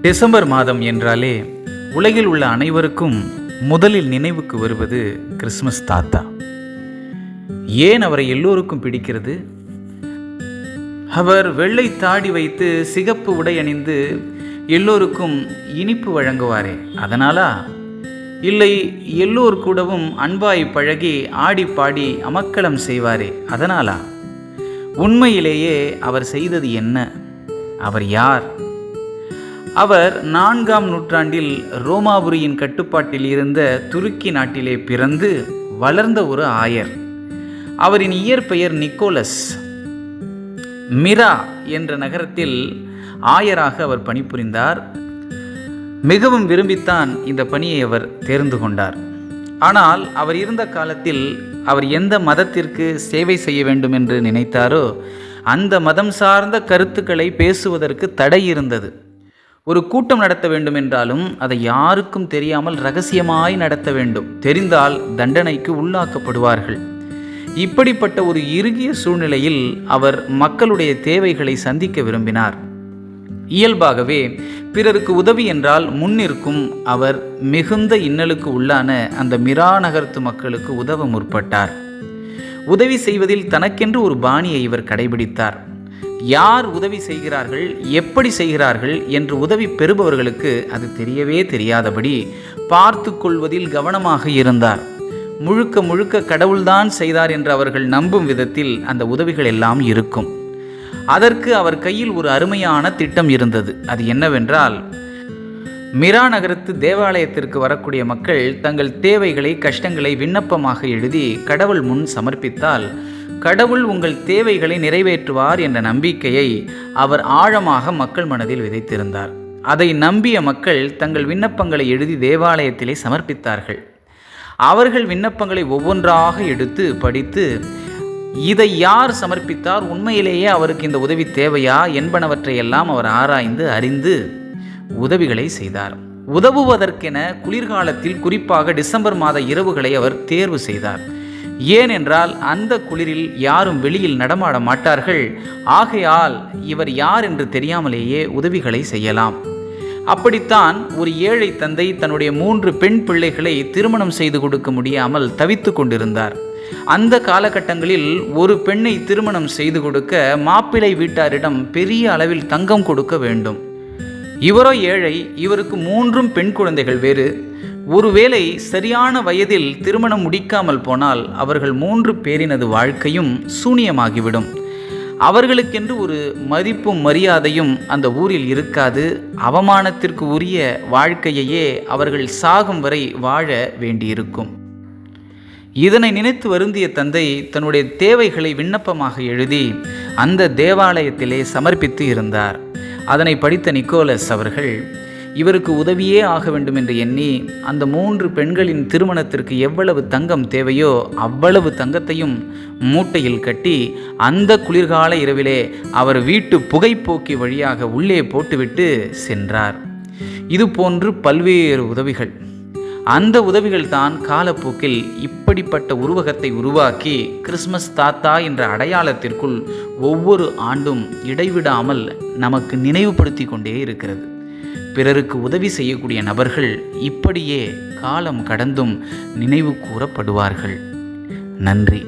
December மாதம் என்றாலே உலகில் உள்ள அனைவருக்கும் முதலில் நினைவுக்கு வருவது கிறிஸ்மஸ் தாத்தா. ஏன் அவரை எல்லோருக்கும் பிடிக்கிறது? அவர் வெள்ளை தாடி வைத்து சிகப்பு உடை அணிந்து எல்லோருக்கும் இனிப்பு வழங்குவாரே அதனாலா? இல்லை எல்லோர் கூடவும் அன்பாய் பழகி ஆடி பாடி அமக்களம் செய்வாரே அதனாலா? உண்மையிலேயே அவர் செய்தது என்ன? அவர் யார்? அவர் 4ஆம் நூற்றாண்டில் ரோமாபுரியின் கட்டுப்பாட்டில் இருந்த துருக்கி நாட்டிலே பிறந்து வளர்ந்த ஒரு ஆயர். அவரின் இயற்பெயர் நிக்கோலஸ். மிரா என்ற நகரத்தில் ஆயராக அவர் பணிபுரிந்தார். மிகவும் விரும்பித்தான் இந்த பணியை அவர் தேர்ந்து கொண்டார். ஆனால் அவர் இருந்த காலத்தில் அவர் எந்த மதத்திற்கு சேவை செய்ய வேண்டும் என்று நினைத்தாரோ அந்த மதம் சார்ந்த கருத்துக்களை பேசுவதற்கு தடை இருந்தது. ஒரு கூட்டம் நடத்த வேண்டும் என்றாலும் அதை யாருக்கும் தெரியாமல் இரகசியமாய் நடத்த வேண்டும். தெரிந்தால் தண்டனைக்கு உள்ளாக்கப்படுவார்கள். இப்படிப்பட்ட ஒரு இறுகிய சூழ்நிலையில் அவர் மக்களுடைய தேவைகளை சந்திக்க விரும்பினார். இயல்பாகவே பிறருக்கு உதவி என்றால் முன்னிற்கும் அவர் மிகுந்த இன்னலுக்கு உள்ளான அந்த மிரா நகரத்து மக்களுக்கு உதவ முற்பட்டார். உதவி செய்வதில் தனக்கென்று ஒரு பாணியை இவர் கடைபிடித்தார். யார் உதவி செய்கிறார்கள், எப்படி செய்கிறார்கள் என்று உதவி பெறுபவர்களுக்கு அது தெரியவே தெரியாதபடி பார்த்து கொள்வதில் கவனமாக இருந்தார். முழுக்க முழுக்க கடவுள்தான் செய்தார் என்று அவர்கள் நம்பும் விதத்தில் அந்த உதவிகள் எல்லாம் இருக்கும். அதற்கு அவர் கையில் ஒரு அருமையான திட்டம் இருந்தது. அது என்னவென்றால், மிரா நகரத்து தேவாலயத்திற்கு வரக்கூடிய மக்கள் தங்கள் தேவைகளை கஷ்டங்களை விண்ணப்பமாக எழுதி கடவுள் முன் சமர்ப்பித்தால் கடவுள் உங்கள் தேவைகளை நிறைவேற்றுவார் என்ற நம்பிக்கையை அவர் ஆழமாக மக்கள் மனதில் விதைத்திருந்தார். அதை நம்பிய மக்கள் தங்கள் விண்ணப்பங்களை எழுதி தேவாலயத்திலே சமர்ப்பித்தார்கள். அவர்கள் விண்ணப்பங்களை ஒவ்வொன்றாக எடுத்து படித்து இதை யார் சமர்ப்பித்தார், உண்மையிலேயே அவருக்கு இந்த உதவி தேவையா என்பனவற்றையெல்லாம் அவர் ஆராய்ந்து அறிந்து உதவிகளை செய்தார். உதவுவதற்கென குளிர்காலத்தில் குறிப்பாக டிசம்பர் மாத இரவுகளை அவர் தேர்வு செய்தார். ஏனென்றால் அந்த குளிரில் யாரும் வெளியில் நடமாட மாட்டார்கள். ஆகையால் இவர் யார் என்று தெரியாமலேயே உதவிகளை செய்யலாம். அப்படித்தான் ஒரு ஏழை தந்தை தன்னுடைய 3 பெண் பிள்ளைகளை திருமணம் செய்து கொடுக்க முடியாமல் தவித்து கொண்டிருந்தார். அந்த காலகட்டங்களில் ஒரு பெண்ணை திருமணம் செய்து கொடுக்க மாப்பிள்ளை வீட்டாரிடம் பெரிய அளவில் தங்கம் கொடுக்க வேண்டும். இவரோ ஏழை, இவருக்கு 3 பெண் குழந்தைகள் வேறு. ஒருவேளை சரியான வயதில் திருமணம் முடிக்காமல் போனால் அவர்கள் 3 பேரினது வாழ்க்கையும் சூனியமாகிவிடும். அவர்களுக்கென்று ஒரு மதிப்பும் மரியாதையும் அந்த ஊரில் இருக்காது. அவமானத்திற்கு உரிய வாழ்க்கையையே அவர்கள் சாகும் வரை வாழ வேண்டியிருக்கும். இதனை நினைத்து வருந்திய தந்தை தன்னுடைய தேவைகளை விண்ணப்பமாக எழுதி அந்த தேவாலயத்திலே சமர்ப்பித்து இருந்தார். அதனை படித்த நிக்கோலஸ் அவர்கள் இவருக்கு உதவியே ஆக வேண்டும் என்று எண்ணி அந்த 3 பெண்களின் திருமணத்திற்கு எவ்வளவு தங்கம் தேவையோ அவ்வளவு தங்கத்தையும் மூட்டையில் கட்டி அந்த குளிர்கால இரவிலே அவர் வீட்டு புகைப்போக்கி வழியாக உள்ளே போட்டுவிட்டு சென்றார். இது போன்று பல்வேறு உதவிகள். அந்த உதவிகள் தான் காலப்போக்கில் இப்படிப்பட்ட உருவகத்தை உருவாக்கி கிறிஸ்மஸ் தாத்தா என்ற அடையாளத்திற்குள் ஒவ்வொரு ஆண்டும் இடைவிடாமல் நமக்கு நினைவுபடுத்தி கொண்டே இருக்கிறது. பிறருக்கு உதவி செய்யக்கூடிய நபர்கள் இப்படியே காலம் கடந்தும் நினைவு கூறப்படுவார்கள். நன்றி.